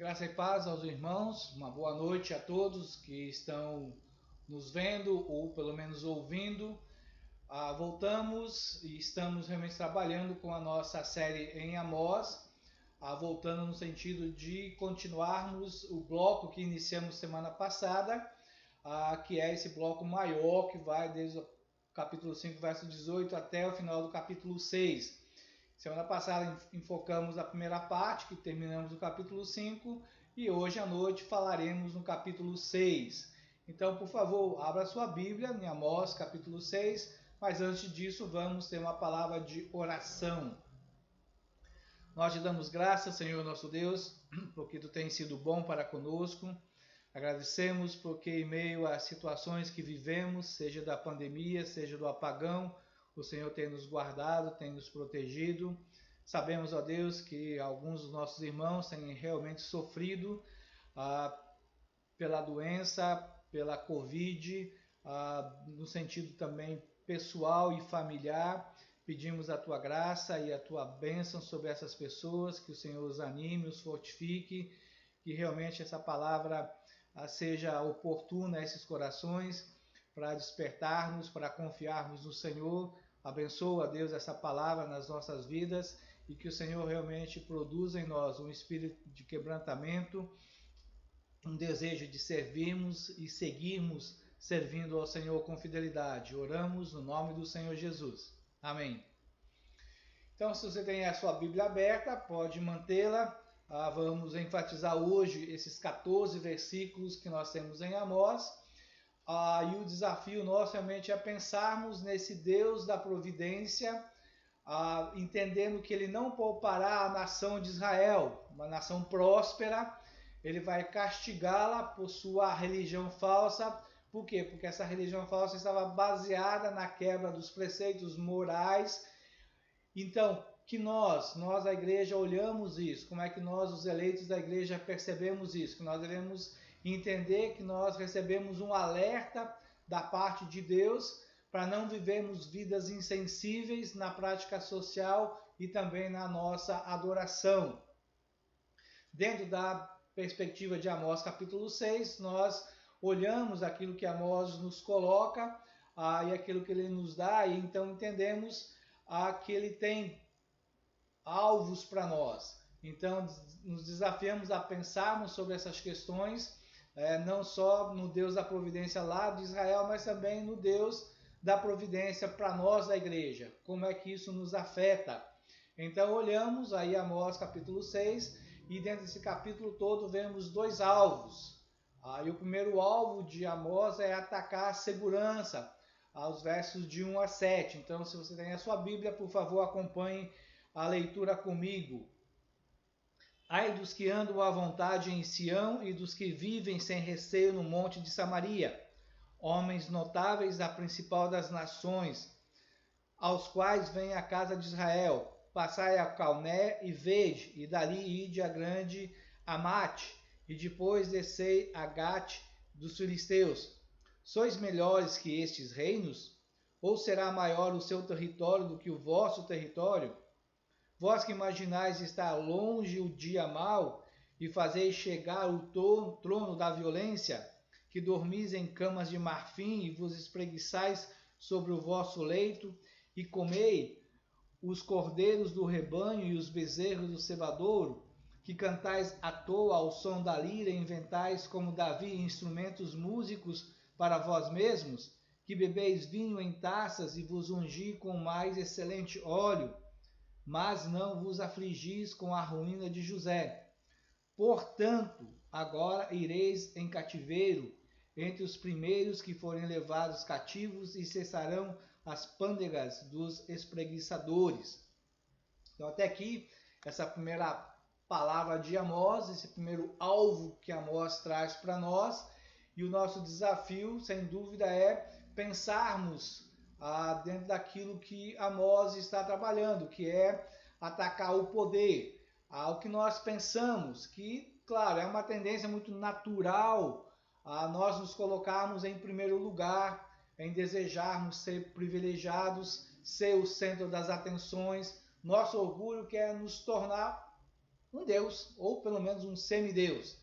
Graça e paz aos irmãos, uma boa noite a todos que estão nos vendo ou pelo menos ouvindo. Voltamos e estamos realmente trabalhando com a nossa série em Amós, voltando no sentido de continuarmos o bloco que iniciamos semana passada, que é esse bloco maior que vai desde o capítulo 5, verso 18 até o final do capítulo 6. Semana passada enfocamos a primeira parte, que terminamos no capítulo 5, e hoje à noite falaremos no capítulo 6. Então, por favor, abra sua Bíblia em Amós, capítulo 6, mas antes disso vamos ter uma palavra de oração. Nós te damos graças, Senhor nosso Deus, porque Tu tens sido bom para conosco. Agradecemos porque em meio às situações que vivemos, seja da pandemia, seja do apagão, o Senhor tem nos guardado, tem nos protegido. Sabemos, ó Deus, que alguns dos nossos irmãos têm realmente sofrido pela doença, pela Covid, no sentido também pessoal e familiar. Pedimos a Tua graça e a Tua bênção sobre essas pessoas, que o Senhor os anime, os fortifique, que realmente essa palavra seja oportuna a esses corações, para despertarmos, para confiarmos no Senhor. Abençoa, Deus, essa palavra nas nossas vidas e que o Senhor realmente produza em nós um espírito de quebrantamento, um desejo de servirmos e seguirmos servindo ao Senhor com fidelidade. Oramos no nome do Senhor Jesus. Amém. Então, se você tem a sua Bíblia aberta, pode mantê-la. Vamos enfatizar hoje esses 14 versículos que nós temos em Amós. E o desafio nosso realmente é pensarmos nesse Deus da providência, entendendo que Ele não poupará a nação de Israel, uma nação próspera. Ele vai castigá-la por sua religião falsa. Por quê? Porque essa religião falsa estava baseada na quebra dos preceitos morais. Então, que nós da igreja, olhamos isso, como é que nós, os eleitos da igreja, percebemos isso, que nós devemos entender que nós recebemos um alerta da parte de Deus para não vivermos vidas insensíveis na prática social e também na nossa adoração. Dentro da perspectiva de Amós capítulo 6, nós olhamos aquilo que Amós nos coloca e aquilo que ele nos dá, e então entendemos que ele tem alvos para nós. Então, nos desafiamos a pensarmos sobre essas questões, não só no Deus da providência lá de Israel, mas também no Deus da providência para nós da igreja. Como é que isso nos afeta? Então, olhamos aí Amós capítulo 6, e dentro desse capítulo todo vemos dois alvos. E o primeiro alvo de Amós é atacar a segurança, aos versos de 1 a 7. Então, se você tem a sua Bíblia, por favor, acompanhe a leitura comigo. Ai dos que andam à vontade em Sião e dos que vivem sem receio no monte de Samaria, homens notáveis da principal das nações, aos quais vem a casa de Israel. Passai a Calné e vede, e dali ide a grande Amate, e depois descei a Gate dos filisteus. Sois melhores que estes reinos? Ou será maior o seu território do que o vosso território? Vós que imaginais estar longe o dia mau, e fazeis chegar o trono da violência, que dormis em camas de marfim, e vos espreguiçais sobre o vosso leito, e comei os cordeiros do rebanho e os bezerros do cevadouro, que cantais à toa ao som da lira, e inventais como Davi instrumentos músicos para vós mesmos, que bebeis vinho em taças e vos ungi com o mais excelente óleo, mas não vos afligis com a ruína de José. Portanto, agora ireis em cativeiro entre os primeiros que forem levados cativos, e cessarão as pândegas dos espreguiçadores. Então, até aqui, essa primeira palavra de Amós, esse primeiro alvo que Amós traz para nós. E o nosso desafio, sem dúvida, é pensarmos dentro daquilo que Amós está trabalhando, que é atacar o poder. O que nós pensamos, que, claro, é uma tendência muito natural a nós nos colocarmos em primeiro lugar, em desejarmos ser privilegiados, ser o centro das atenções. Nosso orgulho quer nos tornar um deus, ou pelo menos um semideus.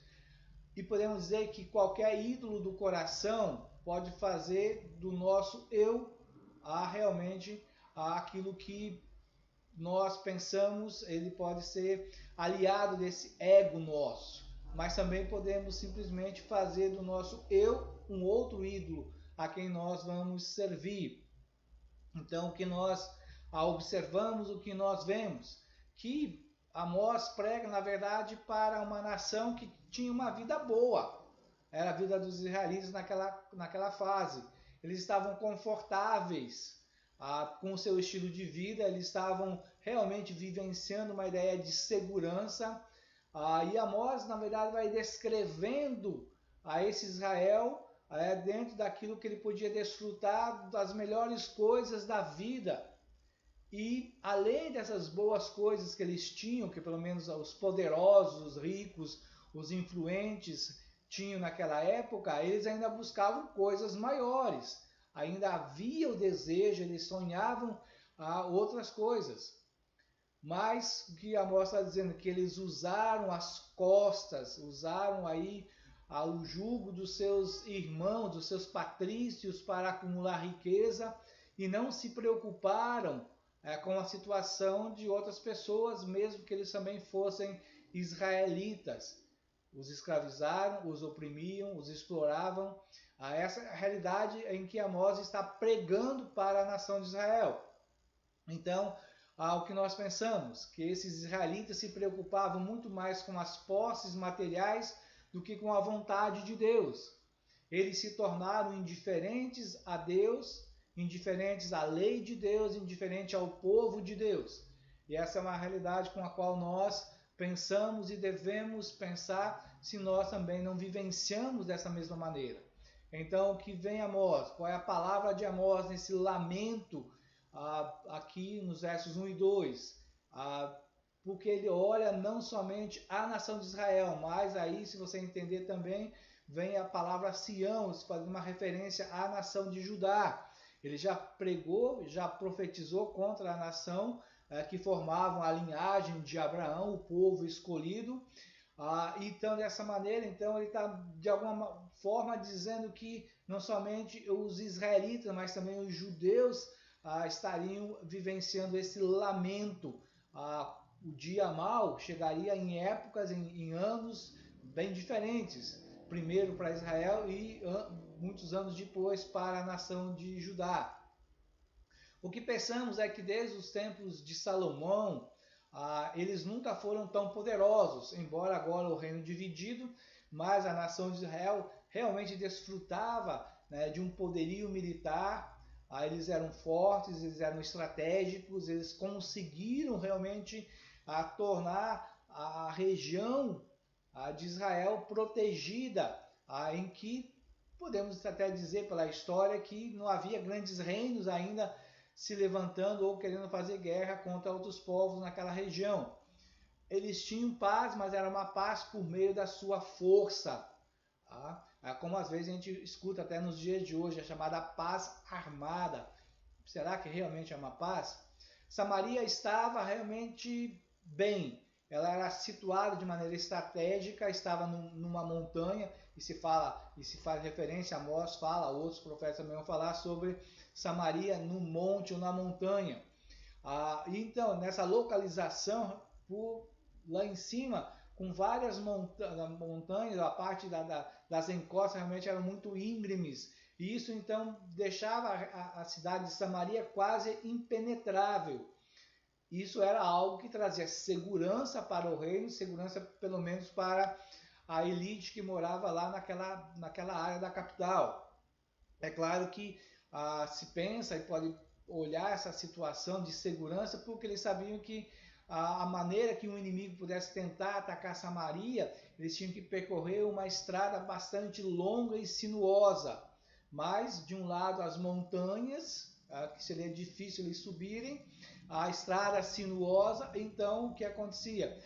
E podemos dizer que qualquer ídolo do coração pode fazer do nosso eu realmente aquilo que nós pensamos, ele pode ser aliado desse ego nosso. Mas também podemos simplesmente fazer do nosso eu um outro ídolo a quem nós vamos servir. Então, o que nós observamos, o que nós vemos, que Amós prega, na verdade, para uma nação que tinha uma vida boa. Era a vida dos israelitas naquela fase. Eles estavam confortáveis com o seu estilo de vida, eles estavam realmente vivenciando uma ideia de segurança. E Amós, na verdade, vai descrevendo a esse Israel dentro daquilo que ele podia desfrutar das melhores coisas da vida. E além dessas boas coisas que eles tinham, que pelo menos os poderosos, os ricos, os influentes tinham naquela época, eles ainda buscavam coisas maiores. Ainda havia o desejo, eles sonhavam outras coisas. Mas o que Amós está dizendo? Que eles usaram as costas, usaram aí o jugo dos seus irmãos, dos seus patrícios para acumular riqueza e não se preocuparam com a situação de outras pessoas, mesmo que eles também fossem israelitas. Os escravizaram, os oprimiam, os exploravam. Essa é a realidade em que Amós está pregando para a nação de Israel. Então, o que nós pensamos? Que esses israelitas se preocupavam muito mais com as posses materiais do que com a vontade de Deus. Eles se tornaram indiferentes a Deus, indiferentes à lei de Deus, indiferentes ao povo de Deus. E essa é uma realidade com a qual nós pensamos e devemos pensar se nós também não vivenciamos dessa mesma maneira. Então, o que vem Amós? Qual é a palavra de Amós nesse lamento aqui nos versos 1 e 2? Porque ele olha não somente a nação de Israel, mas aí, se você entender também, vem a palavra Sião, fazendo uma referência à nação de Judá. Ele já pregou, já profetizou contra a nação que formavam a linhagem de Abraão, o povo escolhido. Então, dessa maneira, ele está de alguma forma dizendo que não somente os israelitas, mas também os judeus estariam vivenciando esse lamento. O dia mau chegaria em épocas, em anos bem diferentes. Primeiro para Israel e muitos anos depois para a nação de Judá. O que pensamos é que desde os tempos de Salomão, eles nunca foram tão poderosos, embora agora o reino dividido, mas a nação de Israel realmente desfrutava de um poderio militar. Eles eram fortes, eles eram estratégicos, eles conseguiram realmente tornar a região de Israel protegida, em que podemos até dizer pela história que não havia grandes reinos ainda se levantando ou querendo fazer guerra contra outros povos naquela região. Eles tinham paz, mas era uma paz por meio da sua força. Como às vezes a gente escuta até nos dias de hoje, a chamada paz armada. Será que realmente é uma paz? Samaria estava realmente bem. Ela era situada de maneira estratégica, estava numa montanha, e se faz referência, Amós fala, outros profetas também vão falar sobre Samaria no monte ou na montanha. Então, nessa localização, lá em cima, com várias montanhas, a parte das encostas realmente eram muito íngremes, e isso então deixava a cidade de Samaria quase impenetrável. Isso era algo que trazia segurança para o reino, segurança pelo menos para a elite que morava lá naquela área da capital. É claro que se pensa e pode olhar essa situação de segurança porque eles sabiam que a maneira que um inimigo pudesse tentar atacar Samaria, eles tinham que percorrer uma estrada bastante longa e sinuosa. Mas, de um lado, as montanhas, que seria difícil eles subirem, a estrada sinuosa. Então, o que acontecia?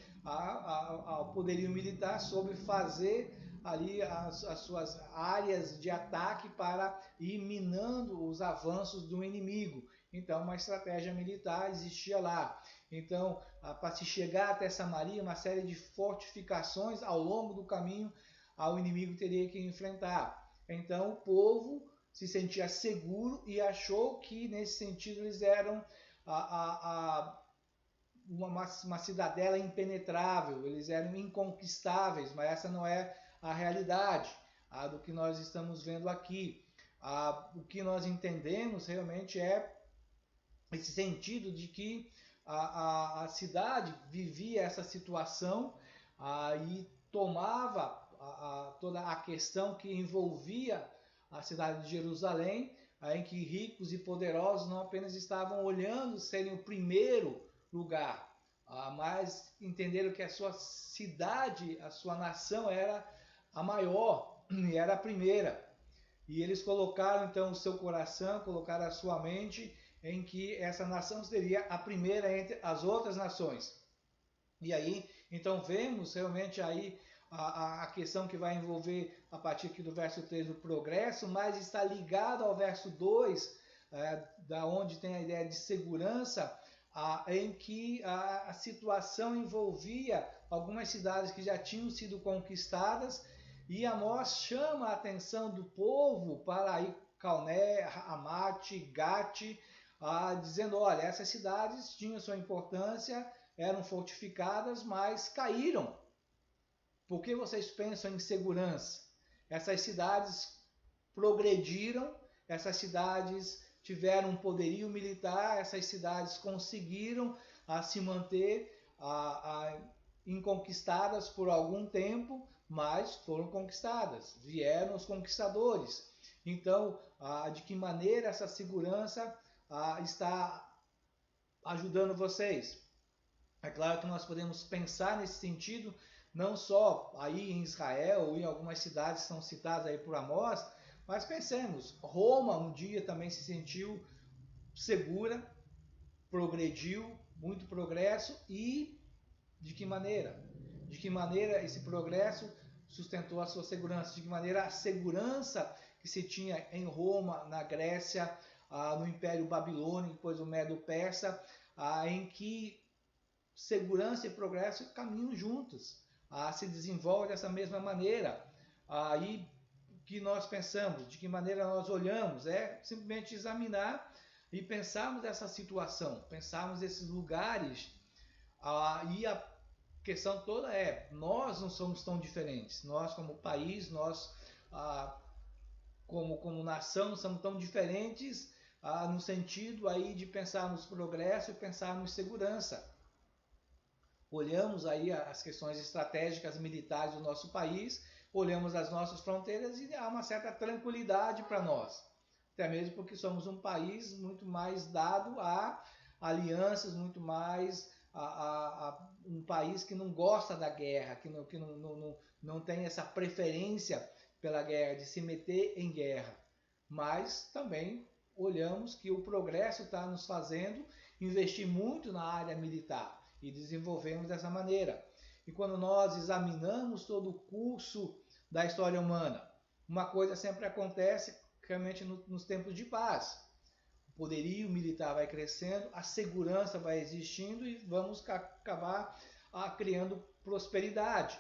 O poderio militar soube fazer ali as suas áreas de ataque para ir minando os avanços do inimigo. Então, uma estratégia militar existia lá. Então, para se chegar até Samaria, uma série de fortificações ao longo do caminho, o inimigo teria que enfrentar. Então, o povo se sentia seguro e achou que, nesse sentido, eles eram uma cidadela impenetrável, eles eram inconquistáveis, mas essa não é a realidade do que nós estamos vendo aqui. O que nós entendemos realmente é esse sentido de que a cidade vivia essa situação e tomava toda a questão que envolvia a cidade de Jerusalém, em que ricos e poderosos não apenas estavam olhando serem o primeiro lugar, mas entenderam que a sua cidade, a sua nação era a maior e era a primeira. E eles colocaram então o seu coração, colocaram a sua mente em que essa nação seria a primeira entre as outras nações. E aí, então vemos realmente aí a questão que vai envolver a partir aqui do verso 3 o progresso, mas está ligado ao verso 2, da onde tem a ideia de segurança, em que a situação envolvia algumas cidades que já tinham sido conquistadas, e Amós chama a atenção do povo para aí Calné, Amate, Gate, dizendo, olha, essas cidades tinham sua importância, eram fortificadas, mas caíram. Por que vocês pensam em segurança? Essas cidades progrediram, essas cidades tiveram um poderio militar, essas cidades conseguiram se manter inconquistadas por algum tempo, mas foram conquistadas, vieram os conquistadores. Então, de que maneira essa segurança está ajudando vocês? É claro que nós podemos pensar nesse sentido, não só aí em Israel ou em algumas cidades que são citadas aí por Amós, mas pensemos, Roma um dia também se sentiu segura, progrediu, muito progresso, e de que maneira? De que maneira esse progresso sustentou a sua segurança? De que maneira a segurança que se tinha em Roma, na Grécia, no Império Babilônico, depois o Medo-Persa, em que segurança e progresso caminham juntos, se desenvolve dessa mesma maneira. E o que nós pensamos, de que maneira nós olhamos, é simplesmente examinar e pensarmos essa situação, pensarmos esses lugares, e a questão toda é, nós não somos tão diferentes, nós como país, nós como nação não somos tão diferentes no sentido aí de pensarmos progresso e pensarmos segurança. Olhamos aí as questões estratégicas militares do nosso país, olhamos as nossas fronteiras e há uma certa tranquilidade para nós. Até mesmo porque somos um país muito mais dado a alianças, muito mais um país que não gosta da guerra, que não tem essa preferência pela guerra, de se meter em guerra. Mas também olhamos que o progresso está nos fazendo investir muito na área militar. E desenvolvemos dessa maneira. E quando nós examinamos todo o curso da história humana, uma coisa sempre acontece realmente nos tempos de paz. O poderio militar vai crescendo, a segurança vai existindo e vamos acabar criando prosperidade.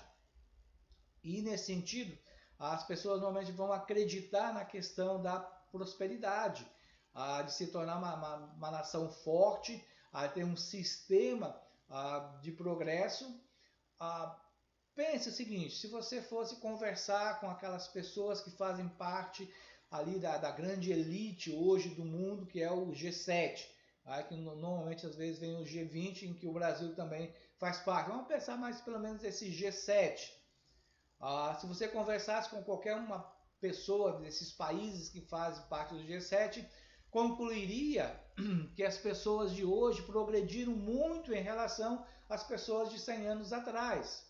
E nesse sentido, as pessoas normalmente vão acreditar na questão da prosperidade, de se tornar uma nação forte, ter um sistema de progresso. Pense o seguinte, se você fosse conversar com aquelas pessoas que fazem parte ali da grande elite hoje do mundo, que é o G7, que normalmente às vezes vem o G20, em que o Brasil também faz parte. Vamos pensar mais pelo menos esse G7. Se você conversasse com qualquer uma pessoa desses países que fazem parte do G7, concluiria que as pessoas de hoje progrediram muito em relação às pessoas de 100 anos atrás.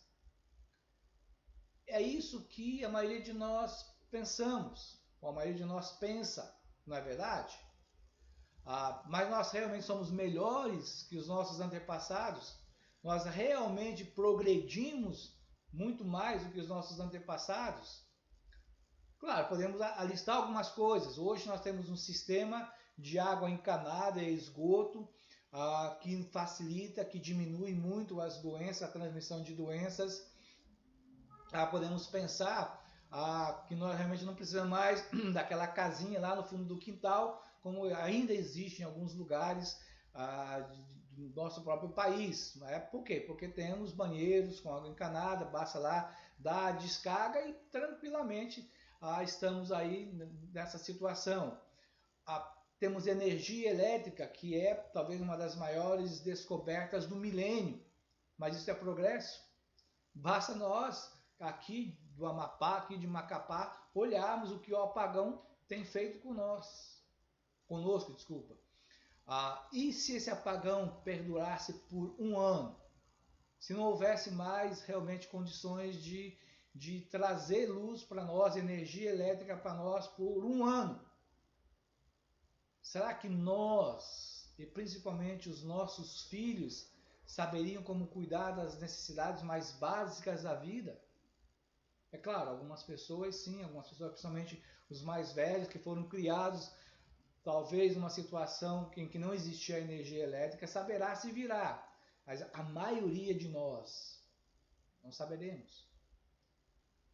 É isso que a maioria de nós pensamos, ou a maioria de nós pensa, não é verdade? Mas nós realmente somos melhores que os nossos antepassados? Nós realmente progredimos muito mais do que os nossos antepassados? Claro, podemos alistar algumas coisas. Hoje nós temos um sistema de água encanada e esgoto que facilita, que diminui muito as doenças, a transmissão de doenças. Podemos pensar que nós realmente não precisamos mais daquela casinha lá no fundo do quintal, como ainda existe em alguns lugares do nosso próprio país. Por quê? Porque temos banheiros com água encanada, basta lá dar a descarga e tranquilamente estamos aí nessa situação. Temos energia elétrica, que é talvez uma das maiores descobertas do milênio, mas isso é progresso. Basta nós, aqui do Amapá, aqui de Macapá, olharmos o que o apagão tem feito conosco. E se esse apagão perdurasse por um ano? Se não houvesse mais realmente condições de trazer luz para nós, energia elétrica para nós por um ano? Será que nós, e principalmente os nossos filhos, saberiam como cuidar das necessidades mais básicas da vida? É claro, algumas pessoas sim, algumas pessoas, principalmente os mais velhos, que foram criados talvez numa situação em que não existia energia elétrica, saberá se virar. Mas a maioria de nós não saberemos.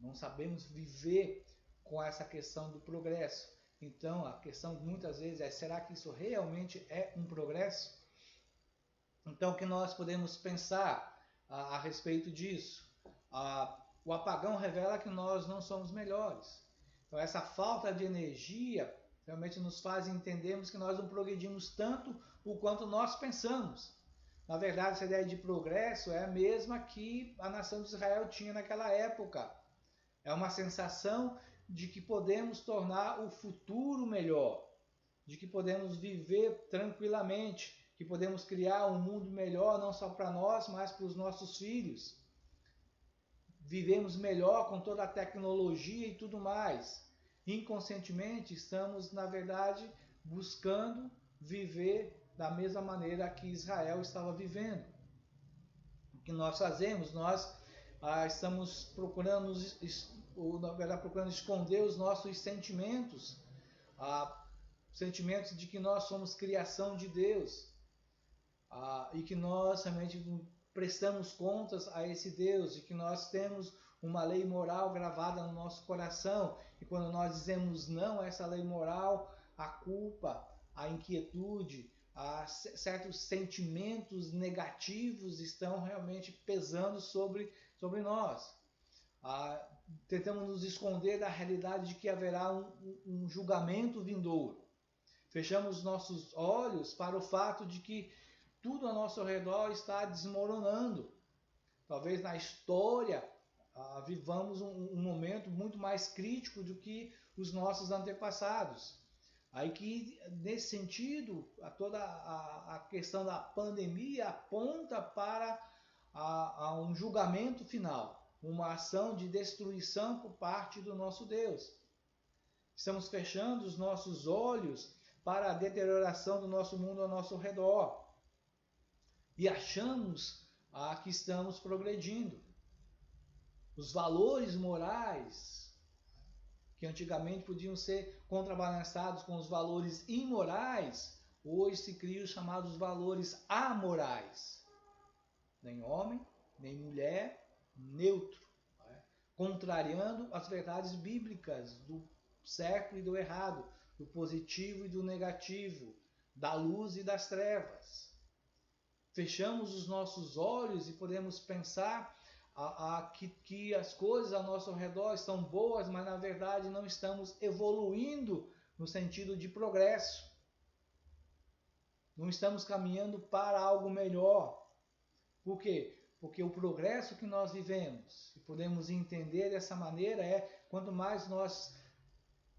Não sabemos viver com essa questão do progresso. Então, a questão muitas vezes é, será que isso realmente é um progresso? Então, o que nós podemos pensar a respeito disso? O apagão revela que nós não somos melhores. Então, essa falta de energia realmente nos faz entendermos que nós não progredimos tanto o quanto nós pensamos. Na verdade, essa ideia de progresso é a mesma que a nação de Israel tinha naquela época. É uma sensação de que podemos tornar o futuro melhor, de que podemos viver tranquilamente, que podemos criar um mundo melhor não só para nós, mas para os nossos filhos. Vivemos melhor com toda a tecnologia e tudo mais. Inconscientemente estamos, na verdade, buscando viver da mesma maneira que Israel estava vivendo. O que nós fazemos? Nós estamos procurando esconder os nossos sentimentos, sentimentos de que nós somos criação de Deus, e que nós realmente prestamos contas a esse Deus, e que nós temos uma lei moral gravada no nosso coração, e quando nós dizemos não a essa lei moral, a culpa, a inquietude, certos sentimentos negativos estão realmente pesando sobre nós. Tentamos nos esconder da realidade de que haverá um julgamento vindouro. Fechamos nossos olhos para o fato de que tudo ao nosso redor está desmoronando. Talvez na história vivamos um momento muito mais crítico do que os nossos antepassados. Aí que, nesse sentido, toda a questão da pandemia aponta para um julgamento final, uma ação de destruição por parte do nosso Deus. Estamos fechando os nossos olhos para a deterioração do nosso mundo ao nosso redor. E achamos que estamos progredindo. Os valores morais, que antigamente podiam ser contrabalançados com os valores imorais, hoje se criam os chamados valores amorais. Nem homem, nem mulher, neutro. Contrariando as verdades bíblicas do certo e do errado, do positivo e do negativo, da luz e das trevas. Fechamos os nossos olhos e podemos pensar que as coisas ao nosso redor estão boas, mas na verdade não estamos evoluindo no sentido de progresso. Não estamos caminhando para algo melhor. Por quê? Porque o progresso que nós vivemos, e podemos entender dessa maneira, quanto mais nós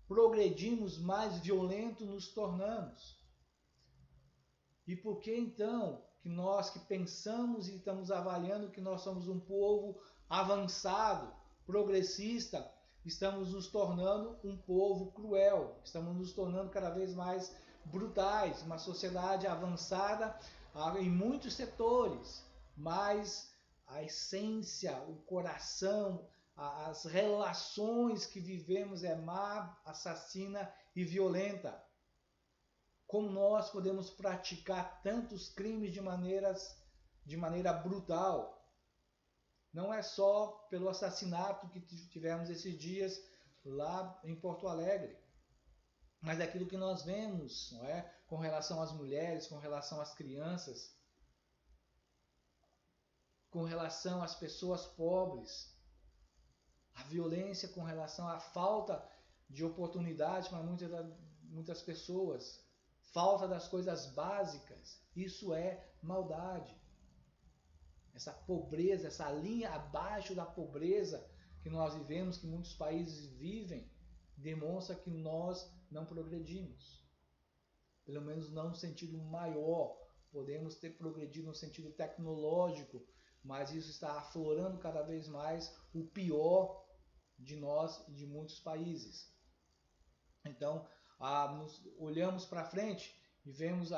progredimos, mais violento nos tornamos. E por que então que nós que pensamos e estamos avaliando que nós somos um povo avançado, progressista, estamos nos tornando um povo cruel, estamos nos tornando cada vez mais brutais, uma sociedade avançada em muitos setores, mas a essência, o coração, as relações que vivemos é má, assassina e violenta. como nós podemos praticar tantos crimes de maneira brutal. Não é só pelo assassinato que tivemos esses dias lá em Porto Alegre, mas aquilo que nós vemos, não é? Com relação às mulheres, com relação às crianças, com relação às pessoas pobres, a violência com relação à falta de oportunidade para muitas pessoas, falta das coisas básicas, isso é maldade. Essa pobreza, essa linha abaixo da pobreza que nós vivemos, que muitos países vivem, demonstra que nós não progredimos. Pelo menos não no sentido maior. Podemos ter progredido no sentido tecnológico, mas isso está aflorando cada vez mais o pior de nós e de muitos países. Então, nos olhamos para frente e vemos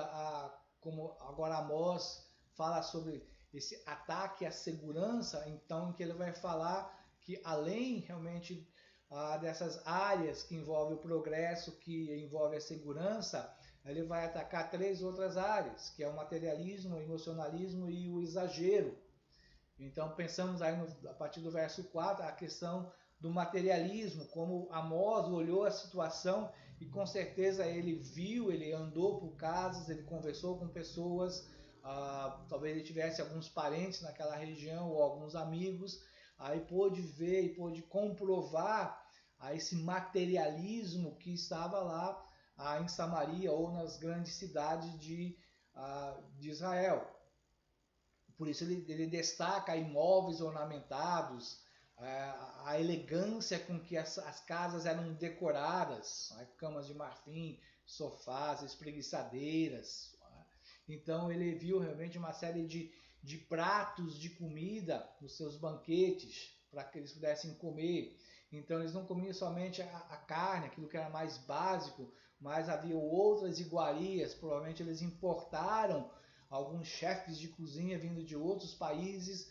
como agora Amós fala sobre esse ataque à segurança, então em que ele vai falar que além realmente dessas áreas que envolvem o progresso, que envolve a segurança, ele vai atacar 3 outras áreas, que é o materialismo, o emocionalismo e o exagero. Então pensamos aí a partir do verso 4, a questão do materialismo, como Amós olhou a situação e com certeza ele viu, ele andou por casas, ele conversou com pessoas, talvez ele tivesse alguns parentes naquela região ou alguns amigos, aí pôde ver e pôde comprovar esse materialismo que estava lá em Samaria ou nas grandes cidades de Israel. Por isso ele destaca imóveis ornamentados, a elegância com que as casas eram decoradas, camas de marfim, sofás, espreguiçadeiras. Então ele viu realmente uma série de pratos de comida nos seus banquetes, para que eles pudessem comer. Então eles não comiam somente a carne, aquilo que era mais básico, mas havia outras iguarias. Provavelmente eles importaram alguns chefes de cozinha vindo de outros países,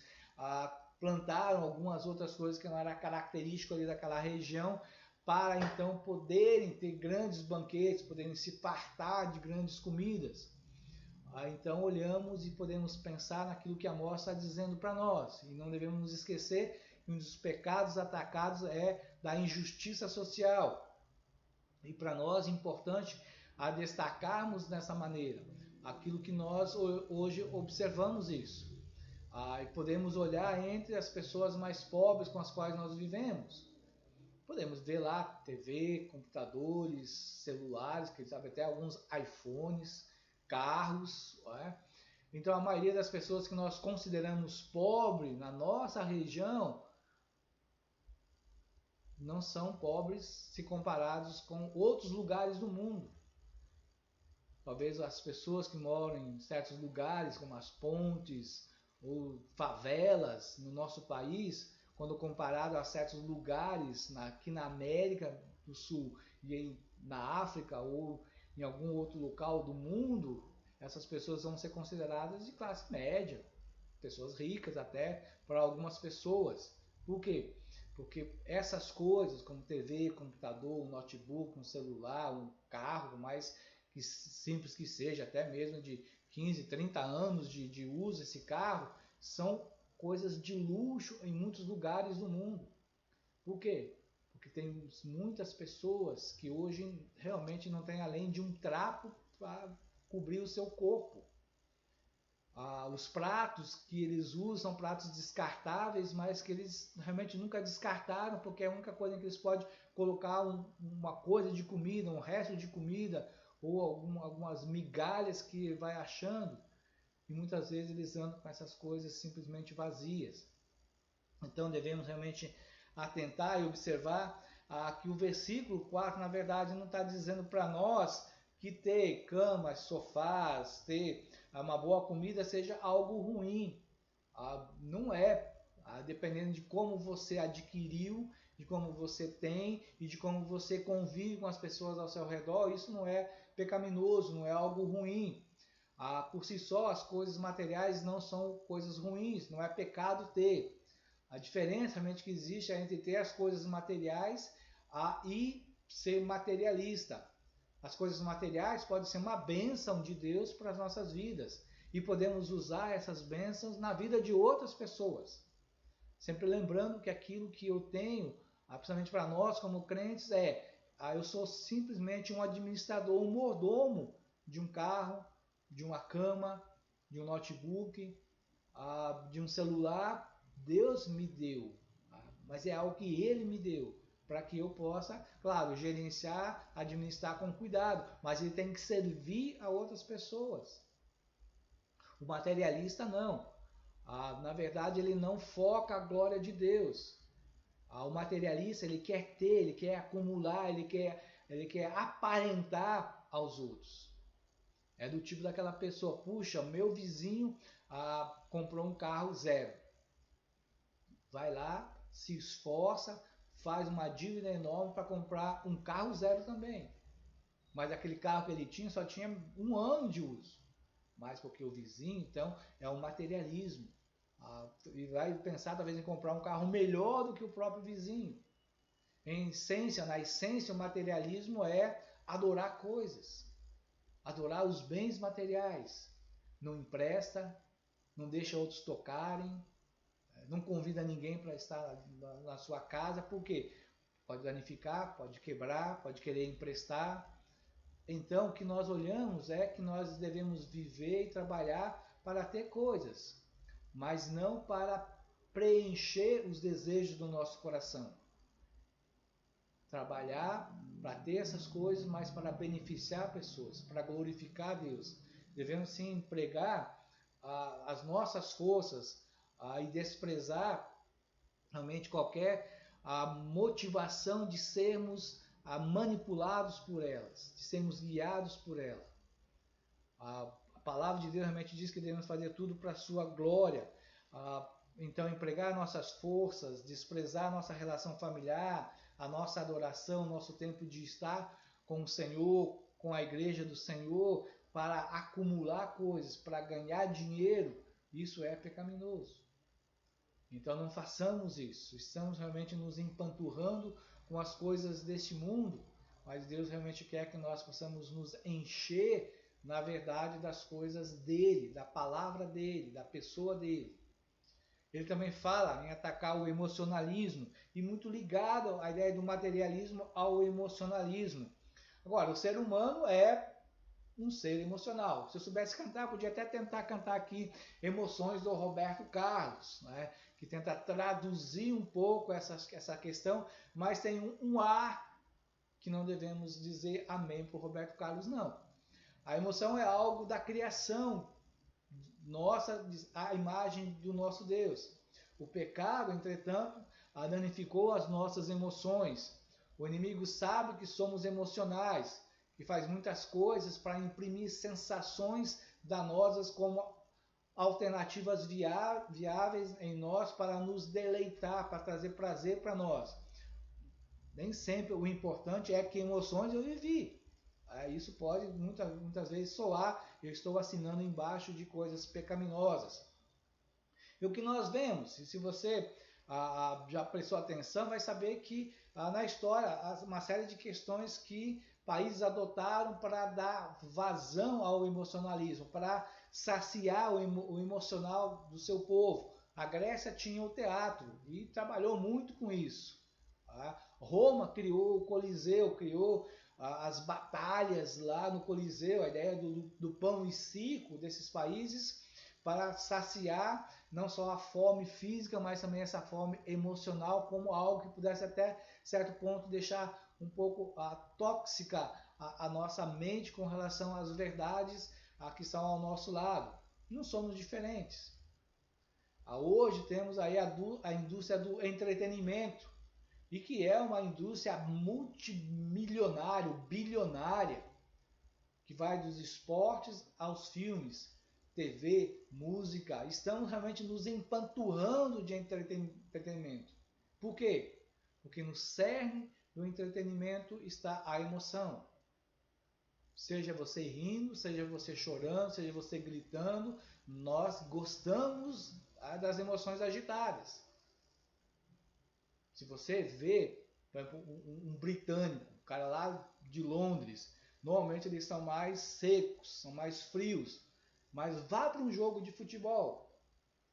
plantaram algumas outras coisas que não era característico ali daquela região, para então poderem ter grandes banquetes, poderem se fartar de grandes comidas. Então olhamos e podemos pensar naquilo que Amós está dizendo para nós, e não devemos nos esquecer que um dos pecados atacados é da injustiça social. E para nós é importante destacarmos dessa maneira aquilo que nós hoje observamos isso. E podemos olhar entre as pessoas mais pobres com as quais nós vivemos. Podemos ver lá TV, computadores, celulares, quem sabe até alguns iPhones, carros. Então a maioria das pessoas que nós consideramos pobres na nossa região não são pobres se comparados com outros lugares do mundo. Talvez as pessoas que moram em certos lugares, como as pontes ou favelas no nosso país, quando comparado a certos lugares aqui na América do Sul e na África ou em algum outro local do mundo, essas pessoas vão ser consideradas de classe média, pessoas ricas até para algumas pessoas. Por quê? Porque essas coisas como TV, computador, um notebook, um celular, um carro, mais que simples que seja, até mesmo de 15, 30 anos de uso esse carro, são coisas de luxo em muitos lugares do mundo. Por quê? Porque tem muitas pessoas que hoje realmente não têm além de um trapo para cobrir o seu corpo. Os pratos que eles usam são pratos descartáveis, mas que eles realmente nunca descartaram, porque é a única coisa que eles podem colocar uma coisa de comida, um resto de comida, ou algumas migalhas que vai achando, e muitas vezes eles andam com essas coisas simplesmente vazias. Então devemos realmente atentar e observar que o versículo 4, na verdade, não está dizendo para nós que ter camas, sofás, ter uma boa comida seja algo ruim. Não é. Dependendo de como você adquiriu, de como você tem e de como você convive com as pessoas ao seu redor, isso não é pecaminoso, não é algo ruim. Por si só, as coisas materiais não são coisas ruins, não é pecado ter. A diferença realmente que existe é entre ter as coisas materiais e ser materialista. As coisas materiais podem ser uma bênção de Deus para as nossas vidas. E podemos usar essas bênçãos na vida de outras pessoas. Sempre lembrando que aquilo que eu tenho, principalmente para nós como crentes, eu sou simplesmente um administrador, um mordomo de um carro, de uma cama, de um notebook, de um celular. Deus me deu, mas é algo que Ele me deu, para que eu possa, claro, gerenciar, administrar com cuidado, mas ele tem que servir a outras pessoas. O materialista não. Na verdade, ele não foca a glória de Deus. O materialista, ele quer ter, ele quer acumular, ele quer aparentar aos outros. É do tipo daquela pessoa, puxa, meu vizinho comprou um carro zero. Vai lá, se esforça, faz uma dívida enorme para comprar um carro zero também. Mas aquele carro que ele tinha só tinha 1 ano de uso. Mas porque o vizinho, então, é um materialismo. E vai pensar talvez em comprar um carro melhor do que o próprio vizinho. Na essência, o materialismo é adorar coisas. Adorar os bens materiais. Não empresta, não deixa outros tocarem, não convida ninguém para estar na sua casa, porque pode danificar, pode quebrar, pode querer emprestar. Então, o que nós olhamos é que nós devemos viver e trabalhar para ter coisas, mas não para preencher os desejos do nosso coração. Trabalhar para ter essas coisas, mas para beneficiar pessoas, para glorificar Deus. Devemos sim empregar as nossas forças e desprezar realmente qualquer motivação de sermos manipulados por elas, de sermos guiados por ela. A palavra de Deus realmente diz que devemos fazer tudo para a sua glória. Então, empregar nossas forças, desprezar a nossa relação familiar, a nossa adoração, nosso tempo de estar com o Senhor, com a igreja do Senhor, para acumular coisas, para ganhar dinheiro, isso é pecaminoso. Então não façamos isso. Estamos realmente nos empanturrando com as coisas deste mundo, mas Deus realmente quer que nós possamos nos encher, na verdade, das coisas dele, da palavra dele, da pessoa dele. Ele também fala em atacar o emocionalismo, e muito ligado à ideia do materialismo ao emocionalismo. Agora, o ser humano é um ser emocional. Se eu soubesse cantar, podia até tentar cantar aqui Emoções do Roberto Carlos, né? Que tenta traduzir um pouco essa questão, mas tem um ar que não devemos dizer amém para o Roberto Carlos, não. A emoção é algo da criação nossa, a imagem do nosso Deus. O pecado, entretanto, danificou as nossas emoções. O inimigo sabe que somos emocionais, que faz muitas coisas para imprimir sensações danosas como alternativas viáveis em nós para nos deleitar, para trazer prazer para nós. Nem sempre o importante é que emoções eu vivi. Isso pode muitas vezes soar, eu estou assinando embaixo de coisas pecaminosas. E o que nós vemos, e se você já prestou atenção, vai saber que na história há uma série de questões que países adotaram para dar vazão ao emocionalismo, para saciar o emocional do seu povo. A Grécia tinha o teatro e trabalhou muito com isso. Roma criou o Coliseu, criou as batalhas lá no Coliseu, a ideia do pão e circo desses países, para saciar não só a fome física, mas também essa fome emocional, como algo que pudesse até certo ponto deixar um pouco tóxica a nossa mente com relação às verdades que estão ao nosso lado. Não somos diferentes. Hoje temos aí a indústria do entretenimento, e que é uma indústria multimilionária, bilionária, que vai dos esportes aos filmes, TV, música. Estamos realmente nos empanturrando de entretenimento. Por quê? Porque no cerne do entretenimento está a emoção. Seja você rindo, seja você chorando, seja você gritando, nós gostamos das emoções agitadas. Se você vê, por exemplo, um britânico, um cara lá de Londres, Normalmente eles são mais secos, são mais frios. Mas vá para um jogo de futebol,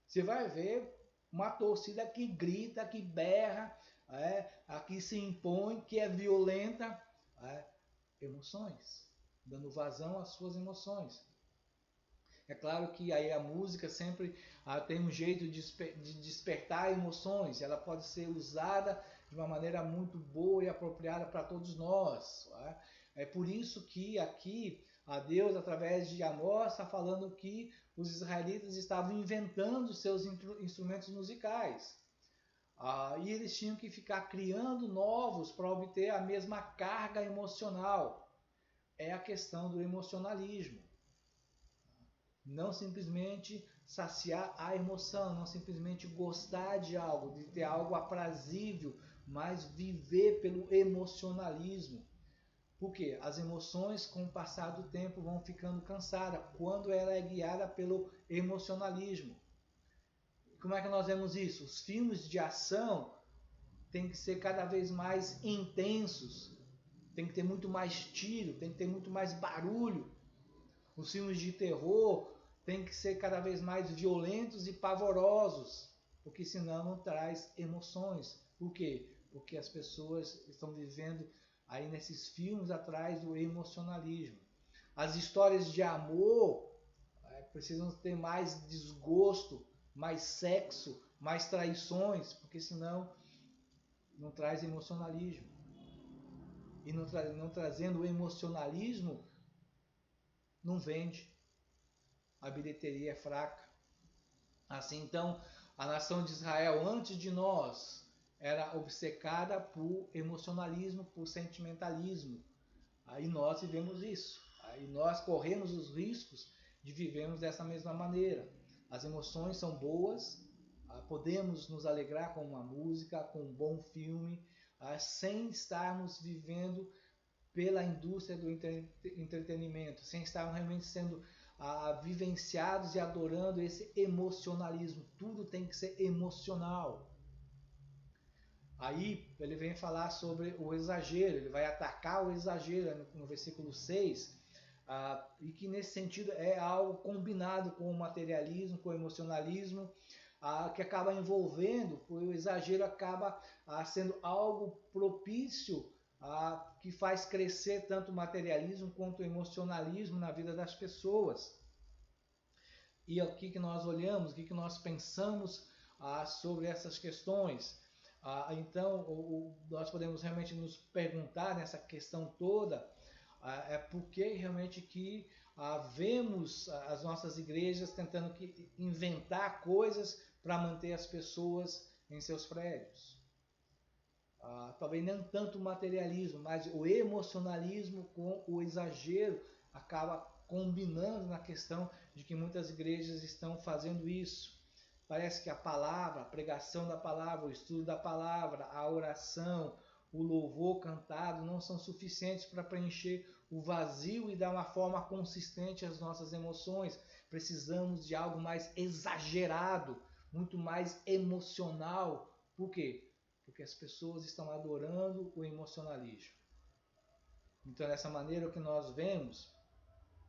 você vai ver uma torcida que grita, que berra, que se impõe, que é violenta. Emoções, dando vazão às suas emoções. É claro que aí a música sempre tem um jeito de despertar emoções. Ela pode ser usada de uma maneira muito boa e apropriada para todos nós. É por isso que aqui a Deus, através de Amós, está falando que os israelitas estavam inventando seus instrumentos musicais. E eles tinham que ficar criando novos para obter a mesma carga emocional. É a questão do emocionalismo. Não simplesmente saciar a emoção, não simplesmente gostar de algo, de ter algo aprazível, mas viver pelo emocionalismo. Porque as emoções, com o passar do tempo, vão ficando cansadas quando ela é guiada pelo emocionalismo. Como é que nós vemos isso? Os filmes de ação têm que ser cada vez mais intensos, tem que ter muito mais tiro, tem que ter muito mais barulho. Os filmes de terror têm que ser cada vez mais violentos e pavorosos, porque senão não traz emoções. Por quê? Porque as pessoas estão vivendo aí nesses filmes atrás do emocionalismo. As histórias de amor precisam ter mais desgosto, mais sexo, mais traições, porque senão não traz emocionalismo. E não trazendo o emocionalismo, não vende. A bilheteria é fraca. Assim, então, a nação de Israel, antes de nós, era obcecada por emocionalismo, por sentimentalismo. Aí nós vivemos isso. Aí nós corremos os riscos de vivermos dessa mesma maneira. As emoções são boas, podemos nos alegrar com uma música, com um bom filme, sem estarmos vivendo pela indústria do entretenimento, sem estarmos realmente sendo vivenciados e adorando esse emocionalismo. Tudo tem que ser emocional. Aí ele vem falar sobre o exagero, ele vai atacar o exagero no versículo 6, e que nesse sentido é algo combinado com o materialismo, com o emocionalismo, que acaba envolvendo, o exagero acaba sendo algo propício, que faz crescer tanto o materialismo quanto o emocionalismo na vida das pessoas. E o que nós olhamos, o que nós pensamos sobre essas questões? Então, nós podemos realmente nos perguntar nessa questão toda, é porque realmente que vemos as nossas igrejas tentando inventar coisas para manter as pessoas em seus prédios. Talvez não tanto o materialismo, mas o emocionalismo com o exagero acaba combinando na questão de que muitas igrejas estão fazendo isso. Parece que a palavra, a pregação da palavra, o estudo da palavra, a oração, o louvor cantado não são suficientes para preencher o vazio e dar uma forma consistente às nossas emoções. Precisamos de algo mais exagerado, muito mais emocional. Por quê? Porque as pessoas estão adorando o emocionalismo. Então, dessa maneira, o que nós vemos,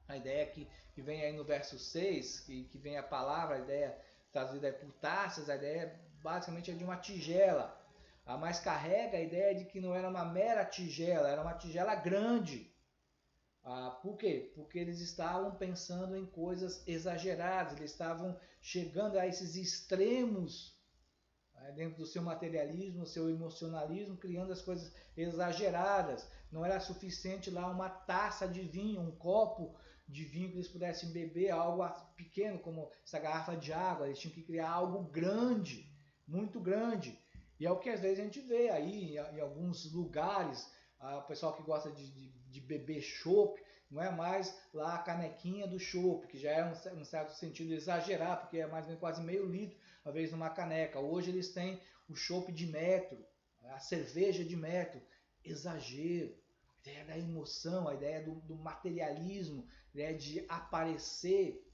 a ideia que vem aí no verso 6, que vem a palavra, a ideia trazida por Tarsis, a ideia basicamente é de uma tigela, mas carrega a ideia de que não era uma mera tigela, era uma tigela grande. Por quê? Porque eles estavam pensando em coisas exageradas, eles estavam chegando a esses extremos dentro do seu materialismo, seu emocionalismo, criando as coisas exageradas. Não era suficiente lá uma taça de vinho, um copo de vinho que eles pudessem beber, algo pequeno como essa garrafa de água. Eles tinham que criar algo grande, muito grande. E é o que às vezes a gente vê aí em alguns lugares, o pessoal que gosta de beber chopp, não é mais lá a canequinha do chopp, que já é um certo sentido exagerar, porque é mais ou menos quase meio litro, às vezes numa caneca. Hoje eles têm o chopp de metro, a cerveja de metro. Exagero. A ideia da emoção, a ideia do materialismo, a ideia de aparecer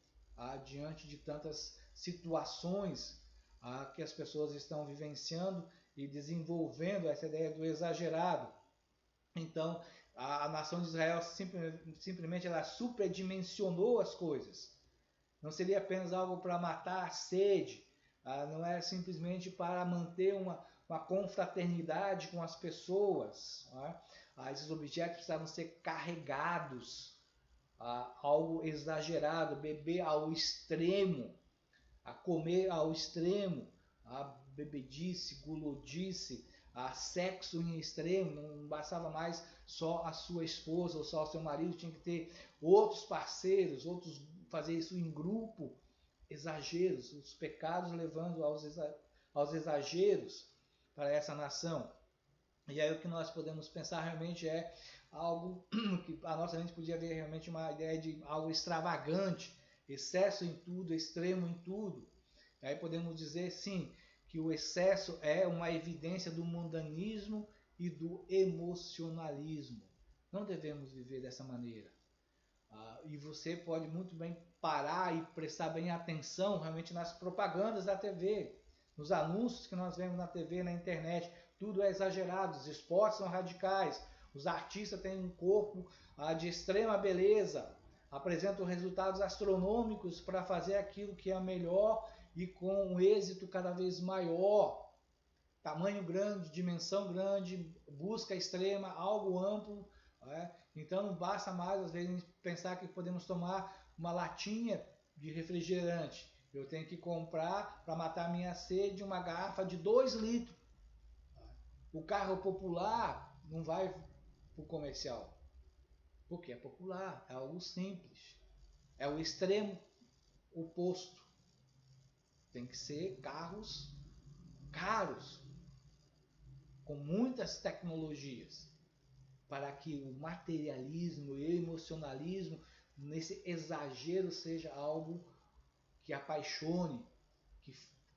diante de tantas situações que as pessoas estão vivenciando e desenvolvendo essa ideia do exagerado. Então, A nação de Israel simplesmente ela superdimensionou as coisas. Não seria apenas algo para matar a sede, não é simplesmente para manter uma confraternidade com as pessoas. Esses objetos precisavam ser carregados, algo exagerado, beber ao extremo, a comer ao extremo, a bebedice, gulodice, a sexo em extremo. Não bastava mais só a sua esposa ou só o seu marido, tinha que ter outros parceiros, outros, fazer isso em grupo. Exageros, os pecados levando aos exageros para essa nação. E aí o que nós podemos pensar realmente é algo que a nossa mente podia ver realmente uma ideia de algo extravagante, excesso em tudo, extremo em tudo. E aí podemos dizer sim que o excesso é uma evidência do mundanismo e do emocionalismo. Não devemos viver dessa maneira. E você pode muito bem parar e prestar bem atenção realmente nas propagandas da TV, nos anúncios que nós vemos na TV, na internet. Tudo é exagerado, os esportes são radicais, os artistas têm um corpo de extrema beleza, apresentam resultados astronômicos para fazer aquilo que é melhor e com um êxito cada vez maior. Tamanho grande, dimensão grande, busca extrema, algo amplo. Então não basta mais, às vezes, pensar que podemos tomar uma latinha de refrigerante. Eu tenho que comprar, para matar minha sede, uma garrafa de 2 litros. O carro popular não vai para o comercial, porque é popular, é algo simples. É o extremo oposto. Tem que ser carros caros, com muitas tecnologias, para que o materialismo e o emocionalismo nesse exagero seja algo que apaixone,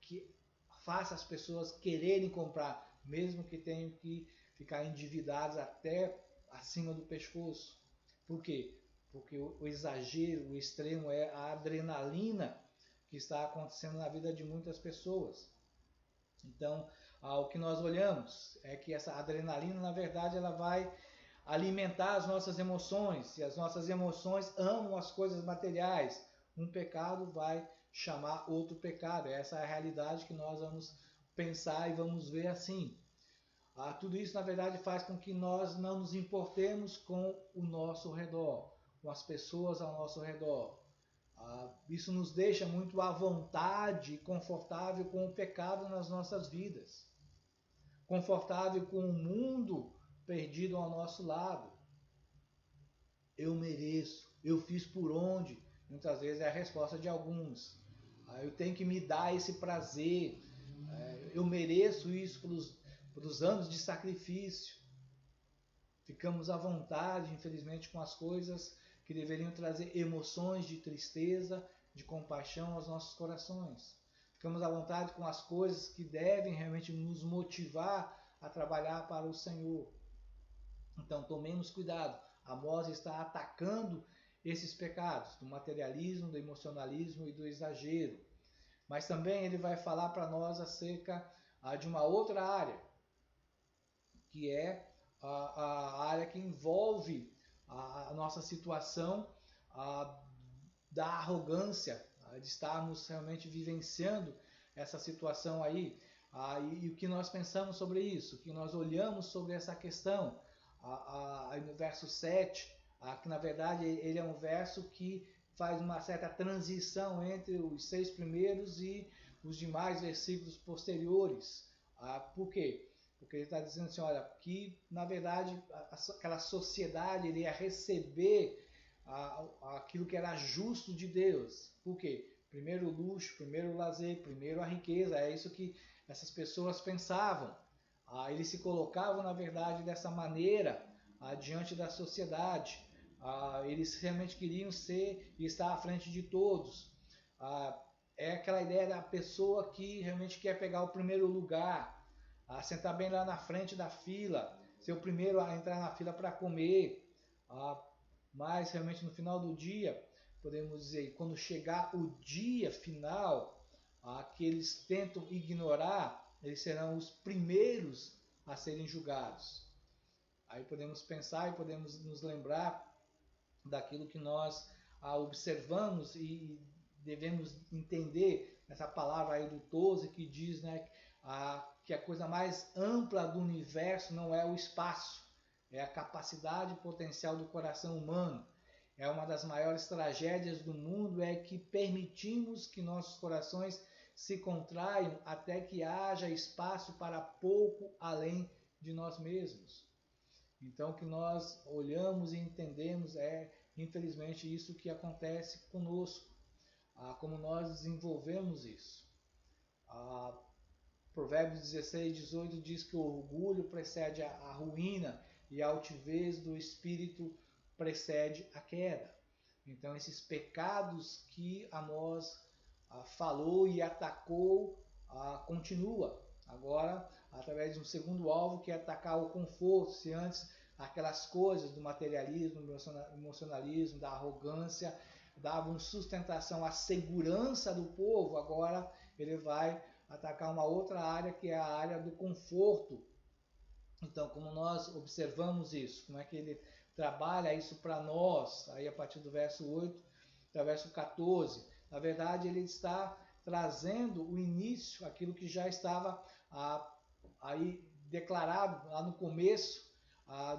que faça as pessoas quererem comprar, mesmo que tenham que ficar endividados até acima do pescoço. Por quê? Porque o exagero, o extremo é a adrenalina que está acontecendo na vida de muitas pessoas. Então, o que nós olhamos é que essa adrenalina, na verdade, ela vai alimentar as nossas emoções, e as nossas emoções amam as coisas materiais. Um pecado vai chamar outro pecado. Essa é a realidade que nós vamos pensar e vamos ver assim. Tudo isso, na verdade, faz com que nós não nos importemos com o nosso redor, com as pessoas ao nosso redor. Isso nos deixa muito à vontade e confortável com o pecado nas nossas vidas, confortável com o mundo perdido ao nosso lado. Eu mereço, eu fiz por onde? Muitas vezes é a resposta de alguns. Eu tenho que me dar esse prazer, eu mereço isso pelos anos de sacrifício. Ficamos à vontade, infelizmente, com as coisas que deveriam trazer emoções de tristeza, de compaixão aos nossos corações. Ficamos à vontade com as coisas que devem realmente nos motivar a trabalhar para o Senhor. Então, tomemos cuidado. Amós está atacando esses pecados do materialismo, do emocionalismo e do exagero. Mas também ele vai falar para nós acerca de uma outra área, que é a área que envolve a nossa situação da arrogância, de estarmos realmente vivenciando essa situação aí. E o que nós pensamos sobre isso, o que nós olhamos sobre essa questão. No verso 7, que na verdade ele é um verso que faz uma certa transição entre os 6 primeiros e os demais versículos posteriores. Por quê? Porque ele está dizendo assim, olha, que na verdade aquela sociedade ele ia receber aquilo que era justo de Deus. Por quê? Primeiro o luxo, primeiro o lazer, primeiro a riqueza. É isso que essas pessoas pensavam. Eles se colocavam, na verdade, dessa maneira diante da sociedade. Eles realmente queriam ser e estar à frente de todos. É aquela ideia da pessoa que realmente quer pegar o primeiro lugar, sentar bem lá na frente da fila, ser o primeiro a entrar na fila para comer. Mas realmente no final do dia, podemos dizer, quando chegar o dia final, que eles tentam ignorar, eles serão os primeiros a serem julgados. Aí podemos pensar e podemos nos lembrar daquilo que nós observamos e devemos entender essa palavra aí do 12 que diz, né, que a coisa mais ampla do universo não é o espaço, é a capacidade potencial do coração humano. É uma das maiores tragédias do mundo é que permitimos que nossos corações se contraiam até que haja espaço para pouco além de nós mesmos. Então, o que nós olhamos e entendemos é, infelizmente, isso que acontece conosco, como nós desenvolvemos isso. Provérbios 16:18 diz que o orgulho precede a ruína e a altivez do espírito precede a queda. Então, esses pecados que Amós falou e atacou continua. Agora, através de um segundo alvo, que é atacar o conforto. Se antes aquelas coisas do materialismo, do emocionalismo, da arrogância, davam sustentação à segurança do povo, agora ele vai atacar uma outra área, que é a área do conforto. Então, como nós observamos isso? Como é que ele trabalha isso para nós? Aí, a partir do verso 8 até o verso 14. Na verdade, ele está trazendo o início, aquilo que já estava aí declarado lá no começo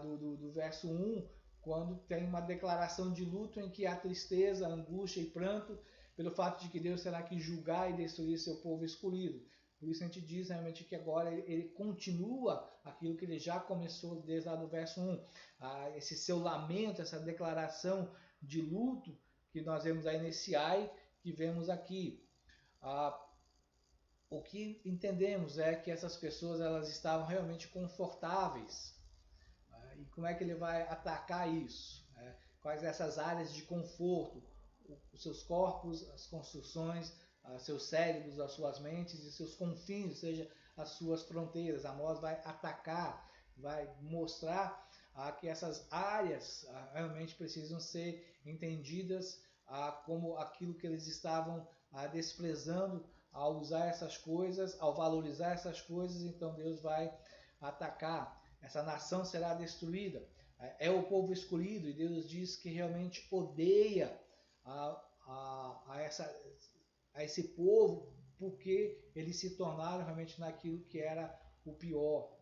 do verso 1, quando tem uma declaração de luto em que há tristeza, angústia e pranto, pelo fato de que Deus terá que julgar e destruir seu povo escolhido. Por isso a gente diz realmente que agora ele continua aquilo que ele já começou desde lá do verso 1. Esse seu lamento, essa declaração de luto que nós vemos aí nesse ai que vemos aqui. O que entendemos é que essas pessoas elas estavam realmente confortáveis. E como é que ele vai atacar isso? Quais essas áreas de conforto? Os seus corpos, as construções, seus cérebros, as suas mentes e seus confins, ou seja, as suas fronteiras. Amós vai atacar, vai mostrar que essas áreas realmente precisam ser entendidas como aquilo que eles estavam desprezando ao usar essas coisas, ao valorizar essas coisas. Então Deus vai atacar. Essa nação será destruída. É o povo escolhido e Deus diz que realmente odeia a esse povo, porque eles se tornaram realmente naquilo que era o pior,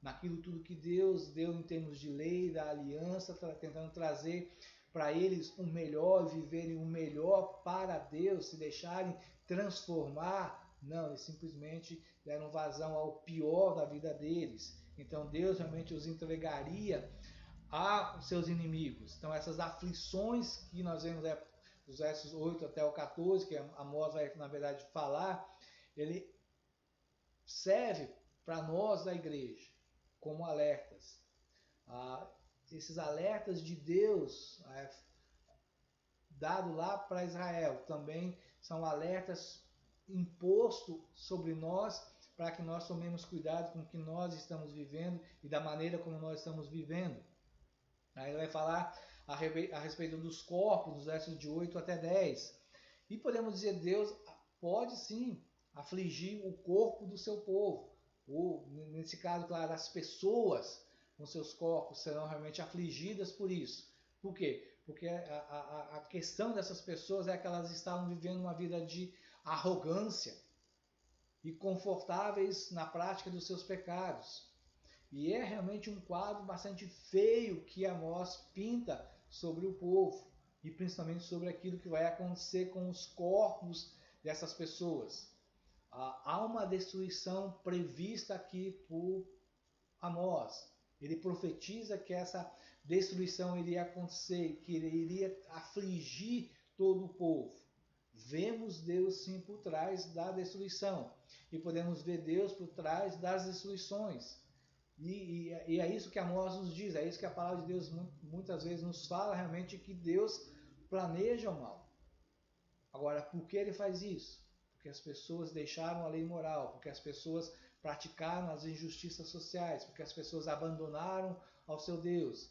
naquilo tudo que Deus deu em termos de lei, da aliança, tentando trazer para eles o melhor, viverem o melhor para Deus, se deixarem transformar. Não, eles simplesmente deram vazão ao pior da vida deles. Então Deus realmente os entregaria a seus inimigos. Então essas aflições que nós vemos dos versos 8 até o 14, que Amós vai na verdade falar, ele serve para nós da igreja como alertas. Esses alertas de Deus dado lá para Israel também são alertas impostos sobre nós, para que nós tomemos cuidado com o que nós estamos vivendo e da maneira como nós estamos vivendo. Aí ele vai falar a respeito dos corpos, dos versos de 8 até 10. E podemos dizer, Deus pode sim afligir o corpo do seu povo. Ou, nesse caso, claro, as pessoas com seus corpos serão realmente afligidas por isso. Por quê? Porque a questão dessas pessoas é que elas estavam vivendo uma vida de arrogância e confortáveis na prática dos seus pecados. E é realmente um quadro bastante feio que Amós pinta sobre o povo, e principalmente sobre aquilo que vai acontecer com os corpos dessas pessoas. Há uma destruição prevista aqui por Amós. Ele profetiza que essa destruição iria acontecer, que ele iria afligir todo o povo. Vemos Deus sim por trás da destruição, e podemos ver Deus por trás das destruições. E é isso que Amós nos diz, é isso que a palavra de Deus muitas vezes nos fala realmente, que Deus planeja o mal. Agora, por que ele faz isso? Porque as pessoas deixaram a lei moral, porque as pessoas praticaram as injustiças sociais, porque as pessoas abandonaram ao seu Deus.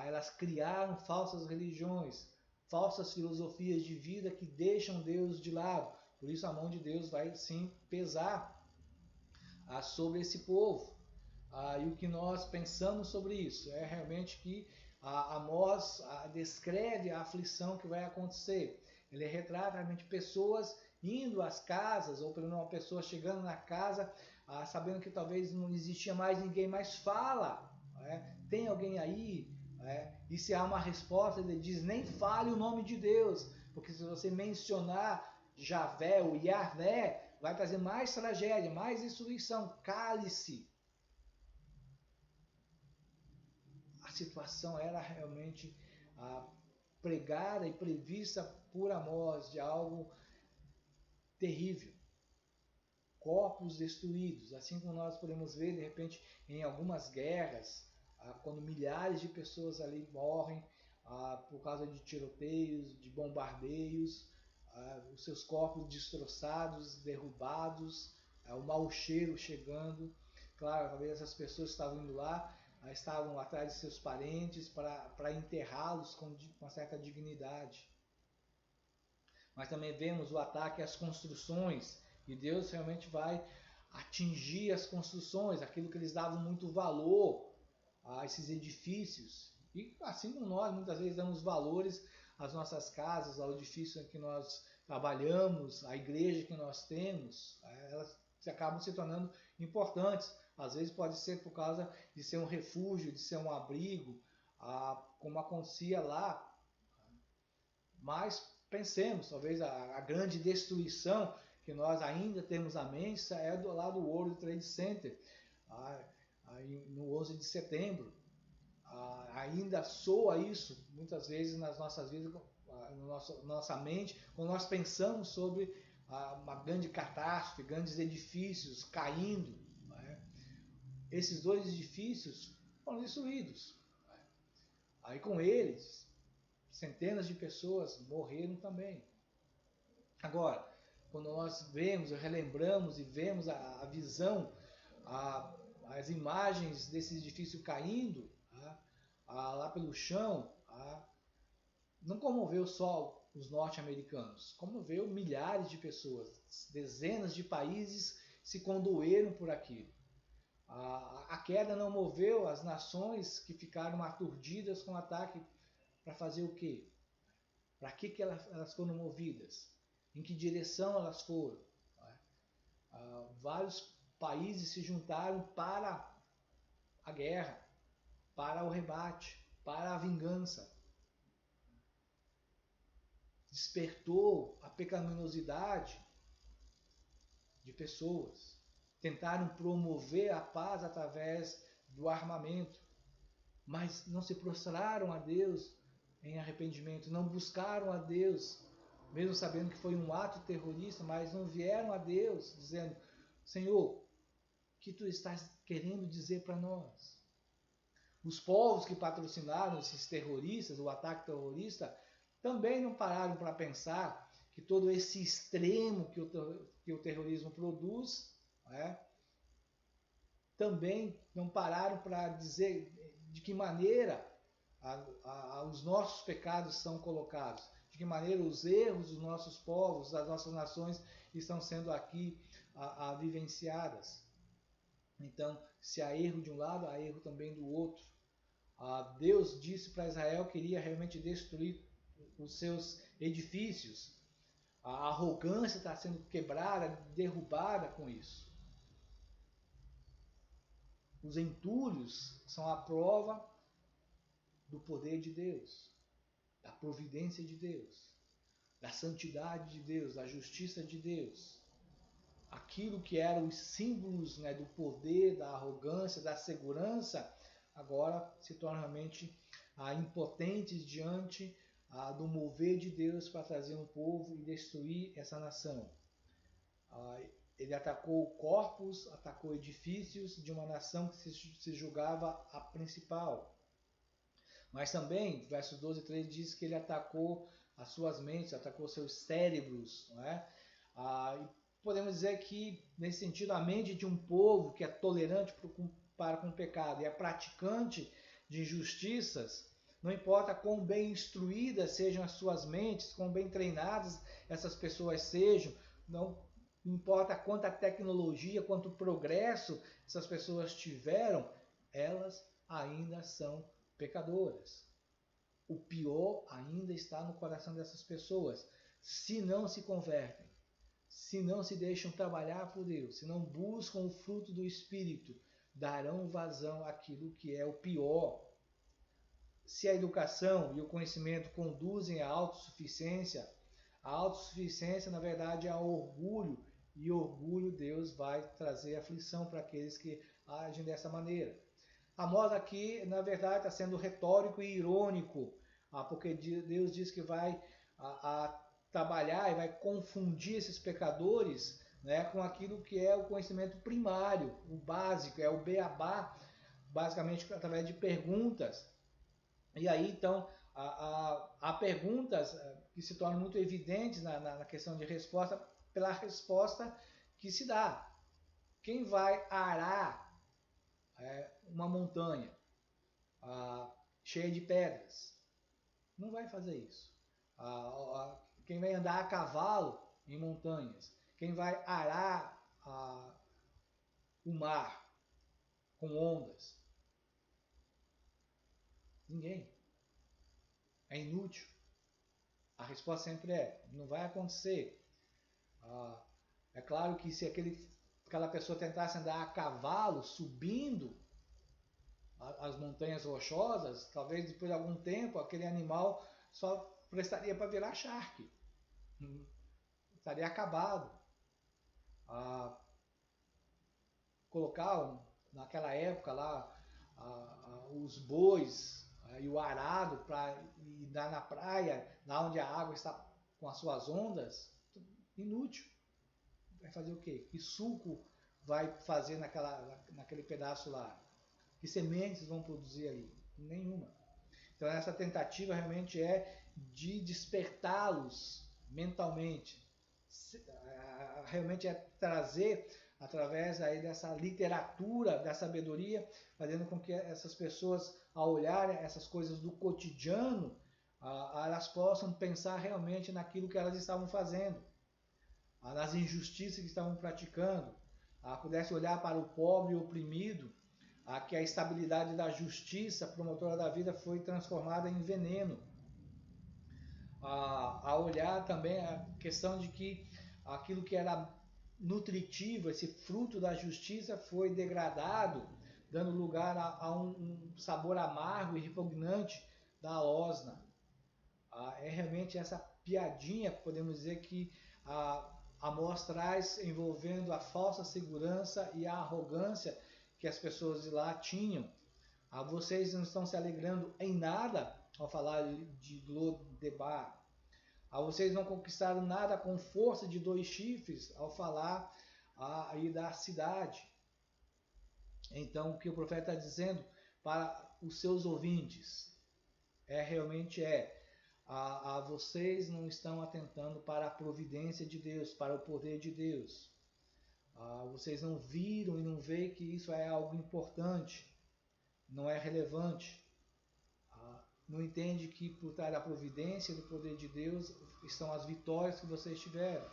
Elas criaram falsas religiões, falsas filosofias de vida que deixam Deus de lado. Por isso a mão de Deus vai sim pesar sobre esse povo. E o que nós pensamos sobre isso é realmente que Amós descreve a aflição que vai acontecer. Ele retrata realmente pessoas indo às casas, ou pelo menos uma pessoa chegando na casa, sabendo que talvez não existia mais ninguém, mas fala, tem alguém aí? E se há uma resposta, ele diz, nem fale o nome de Deus, porque se você mencionar Javé ou Yahvé, vai trazer mais tragédia, mais destruição, cale-se. A situação era realmente pregada e prevista por Amós de algo terrível. Corpos destruídos, assim como nós podemos ver de repente em algumas guerras, quando milhares de pessoas ali morrem por causa de tiroteios, de bombardeios, os seus corpos destroçados, derrubados, o mau cheiro chegando. Claro, talvez essas pessoas estavam indo lá, estavam atrás de seus parentes para enterrá-los com uma certa dignidade. Mas também vemos o ataque às construções, e Deus realmente vai atingir as construções, aquilo que eles davam muito valor a esses edifícios. E assim como nós muitas vezes damos valores às nossas casas, ao edifício em que nós trabalhamos, à igreja que nós temos, elas acabam se tornando importantes. Às vezes pode ser por causa de ser um refúgio, de ser um abrigo, como acontecia lá. Mas pensemos, talvez a grande destruição que nós ainda temos à mente é do lado do World Trade Center, no 11 de setembro. Ainda soa isso muitas vezes nas nossas vidas, na nossa mente, quando nós pensamos sobre uma grande catástrofe, grandes edifícios caindo. Esses dois edifícios foram destruídos. Aí com eles, centenas de pessoas morreram também. Agora, quando nós vemos, relembramos e vemos a visão, as imagens desse edifício caindo lá pelo chão, não comoveu só os norte-americanos, comoveu milhares de pessoas, dezenas de países se condoeram por aquilo. A queda não moveu as nações que ficaram aturdidas com o ataque para fazer o quê? Para que elas foram movidas? Em que direção elas foram? Vários países se juntaram para a guerra, para o rebate, para a vingança. Despertou a pecaminosidade de pessoas. Tentaram promover a paz através do armamento, mas não se prostraram a Deus em arrependimento, não buscaram a Deus, mesmo sabendo que foi um ato terrorista, mas não vieram a Deus dizendo, Senhor, o que tu estás querendo dizer para nós? Os povos que patrocinaram esses terroristas, o ataque terrorista, também não pararam para pensar que todo esse extremo que o terrorismo produz, também não pararam para dizer de que maneira os nossos pecados são colocados, de que maneira os erros dos nossos povos, das nossas nações estão sendo aqui vivenciadas. Então, se há erro de um lado, há erro também do outro. Deus disse para Israel que iria realmente destruir os seus edifícios. A arrogância está sendo quebrada, derrubada com isso. Os entulhos são a prova do poder de Deus, da providência de Deus, da santidade de Deus, da justiça de Deus. Aquilo que eram os símbolos do poder, da arrogância, da segurança, agora se tornam realmente impotentes diante do mover de Deus para trazer um povo e destruir essa nação. Ele atacou corpos, atacou edifícios de uma nação que se julgava a principal. Mas também, versos 12 e 13 diz que ele atacou as suas mentes, atacou seus cérebros. E podemos dizer que, nesse sentido, a mente de um povo que é tolerante para com o pecado e é praticante de injustiças, não importa quão bem instruídas sejam as suas mentes, quão bem treinadas essas pessoas sejam, não não importa quanta tecnologia, quanto progresso essas pessoas tiveram, elas ainda são pecadoras. O pior ainda está no coração dessas pessoas. Se não se convertem, se não se deixam trabalhar por Deus, se não buscam o fruto do Espírito, darão vazão àquilo que é o pior. Se a educação e o conhecimento conduzem à autossuficiência, a autossuficiência, na verdade, é orgulho, e orgulho Deus vai trazer aflição para aqueles que agem dessa maneira. Amós aqui, na verdade, está sendo retórico e irônico, porque Deus diz que vai trabalhar e vai confundir esses pecadores, né, com aquilo que é o conhecimento primário, o básico, é o beabá, basicamente através de perguntas. E aí, então, há perguntas que se tornam muito evidentes na questão de resposta, pela resposta que se dá. Quem vai arar uma montanha cheia de pedras? Não vai fazer isso. Quem vai andar a cavalo em montanhas? Quem vai arar o mar com ondas? Ninguém. É inútil. A resposta sempre é: não vai acontecer. É claro que se aquela pessoa tentasse andar a cavalo, subindo as montanhas rochosas, talvez depois de algum tempo aquele animal só prestaria para virar charque. Estaria acabado. Colocar naquela época lá os bois e o arado para ir na praia, lá onde a água está com as suas ondas, inútil. Vai fazer o quê? Que suco vai fazer naquele pedaço lá? Que sementes vão produzir ali? Nenhuma. Então essa tentativa realmente é de despertá-los mentalmente. Realmente é trazer, através aí dessa literatura da sabedoria, fazendo com que essas pessoas, ao olharem essas coisas do cotidiano, elas possam pensar realmente naquilo que elas estavam fazendo, nas injustiças que estavam praticando, pudesse olhar para o pobre e oprimido, que a estabilidade da justiça promotora da vida foi transformada em veneno. A olhar também a questão de que aquilo que era nutritivo, esse fruto da justiça, foi degradado, dando lugar a um sabor amargo e repugnante da osna. É realmente essa piadinha, podemos dizer, que Amós traz, envolvendo a falsa segurança e a arrogância que as pessoas de lá tinham. Vocês não estão se alegrando em nada ao falar de Lodebar. Vocês não conquistaram nada com força de 2 chifres ao falar aí da cidade. Então, o que o profeta está dizendo para os seus ouvintes realmente vocês não estão atentando para a providência de Deus, para o poder de Deus. Vocês não viram e não veem que isso é algo importante, não é relevante. Não entende que por trás da providência e do poder de Deus estão as vitórias que vocês tiveram.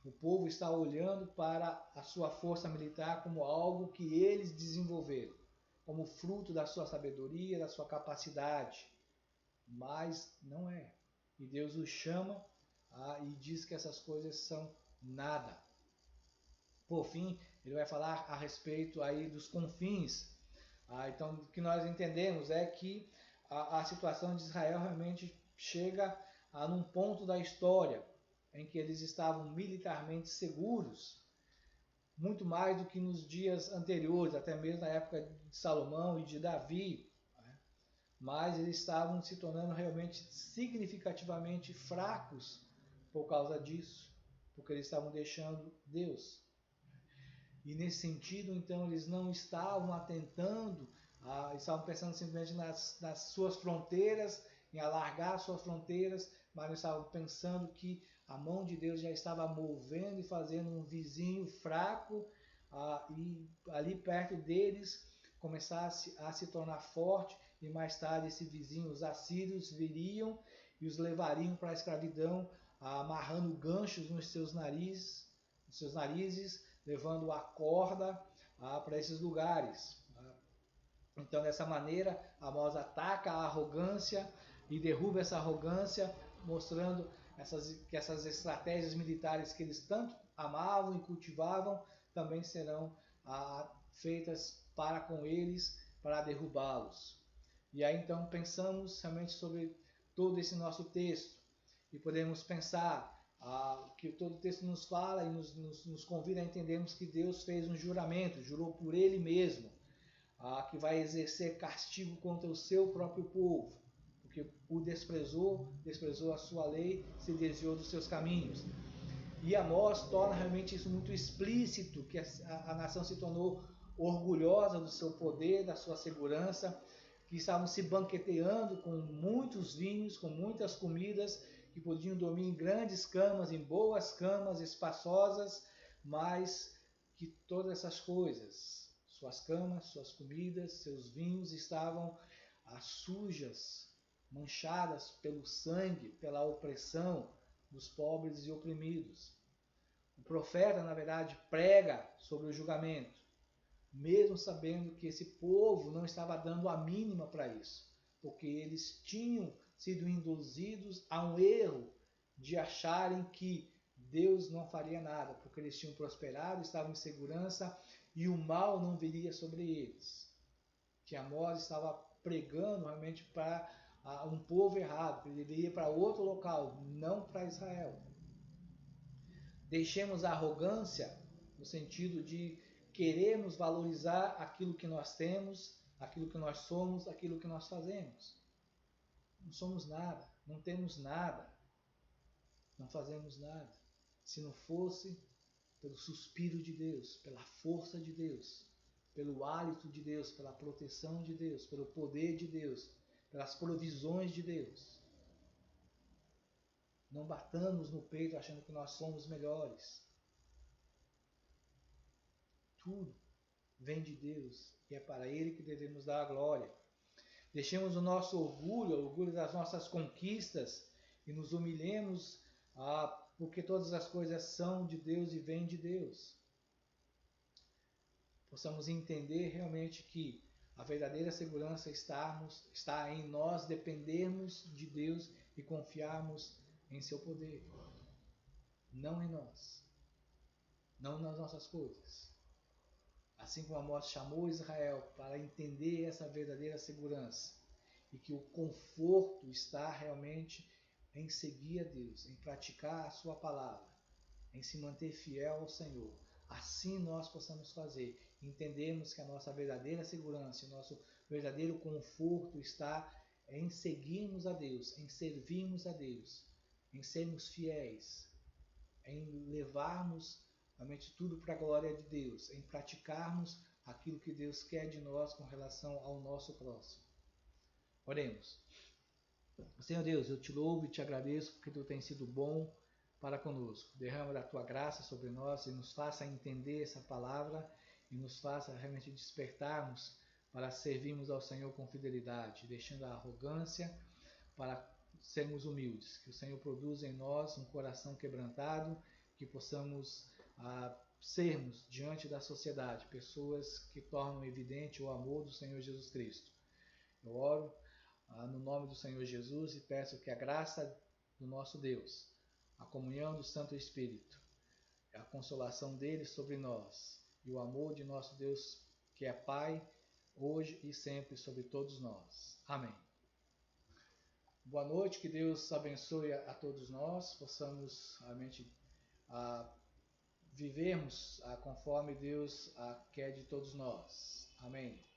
O povo está olhando para a sua força militar como algo que eles desenvolveram, como fruto da sua sabedoria, da sua capacidade. Mas não é. E Deus os chama e diz que essas coisas são nada. Por fim, ele vai falar a respeito aí dos confins. Então, o que nós entendemos é que a situação de Israel realmente chega num ponto da história em que eles estavam militarmente seguros, muito mais do que nos dias anteriores, até mesmo na época de Salomão e de Davi. Mas eles estavam se tornando realmente significativamente fracos por causa disso, porque eles estavam deixando Deus. E nesse sentido, então, eles não estavam atentando, estavam pensando simplesmente nas suas fronteiras, em alargar suas fronteiras, mas estavam pensando que a mão de Deus já estava movendo e fazendo um vizinho fraco, e ali perto deles começasse a se tornar forte, e mais tarde esse vizinho, os assírios, viriam e os levariam para a escravidão, amarrando ganchos nos seus narizes, os seus narizes, levando a corda para esses lugares. Então, dessa maneira, Amós ataca a arrogância e derruba essa arrogância, mostrando que essas estratégias militares que eles tanto amavam e cultivavam também serão feitas para com eles, para derrubá-los. E aí então pensamos realmente sobre todo esse nosso texto e podemos pensar que todo o texto nos fala e nos convida a entendermos que Deus fez um juramento, jurou por Ele mesmo, que vai exercer castigo contra o seu próprio povo, porque o desprezou a sua lei, se desviou dos seus caminhos. E Amós torna realmente isso muito explícito, que a nação se tornou orgulhosa do seu poder, da sua segurança, que estavam se banqueteando com muitos vinhos, com muitas comidas, que podiam dormir em grandes camas, em boas camas espaçosas, mas que todas essas coisas, suas camas, suas comidas, seus vinhos, estavam sujas, manchadas pelo sangue, pela opressão dos pobres e oprimidos. O profeta, na verdade, prega sobre o julgamento, mesmo sabendo que esse povo não estava dando a mínima para isso, porque eles tinham sido induzidos a um erro de acharem que Deus não faria nada, porque eles tinham prosperado, estavam em segurança e o mal não viria sobre eles. Que Amós estava pregando realmente para um povo errado, ele deveria ir para outro local, não para Israel. Deixemos a arrogância no sentido de queremos valorizar aquilo que nós temos, aquilo que nós somos, aquilo que nós fazemos. Não somos nada, não temos nada, não fazemos nada. Se não fosse pelo suspiro de Deus, pela força de Deus, pelo hálito de Deus, pela proteção de Deus, pelo poder de Deus, pelas provisões de Deus. Não batamos no peito achando que nós somos melhores. Tudo vem de Deus e é para Ele que devemos dar a glória. Deixemos o nosso orgulho, o orgulho das nossas conquistas e nos humilhemos porque todas as coisas são de Deus e vêm de Deus. Possamos entender realmente que a verdadeira segurança está em nós dependermos de Deus e confiarmos em seu poder. Não em nós. Não nas nossas coisas. Assim como Amós chamou Israel para entender essa verdadeira segurança e que o conforto está realmente em seguir a Deus, em praticar a sua palavra, em se manter fiel ao Senhor. Assim nós possamos fazer, entendemos que a nossa verdadeira segurança, o nosso verdadeiro conforto está em seguirmos a Deus, em servirmos a Deus, em sermos fiéis, em levarmos realmente tudo para a glória de Deus, em praticarmos aquilo que Deus quer de nós com relação ao nosso próximo. Oremos. Senhor Deus, eu te louvo e te agradeço porque tu tens sido bom para conosco. Derrama da tua graça sobre nós e nos faça entender essa palavra e nos faça realmente despertarmos para servirmos ao Senhor com fidelidade, deixando a arrogância para sermos humildes. Que o Senhor produza em nós um coração quebrantado, que possamos sermos diante da sociedade pessoas que tornam evidente o amor do Senhor Jesus Cristo. Eu oro no nome do Senhor Jesus e peço que a graça do nosso Deus, a comunhão do Santo Espírito, a consolação dele sobre nós e o amor de nosso Deus, que é Pai, hoje e sempre sobre todos nós. Amém. Boa noite, que Deus abençoe a todos nós, possamos realmente vivermos conforme Deus quer de todos nós. Amém.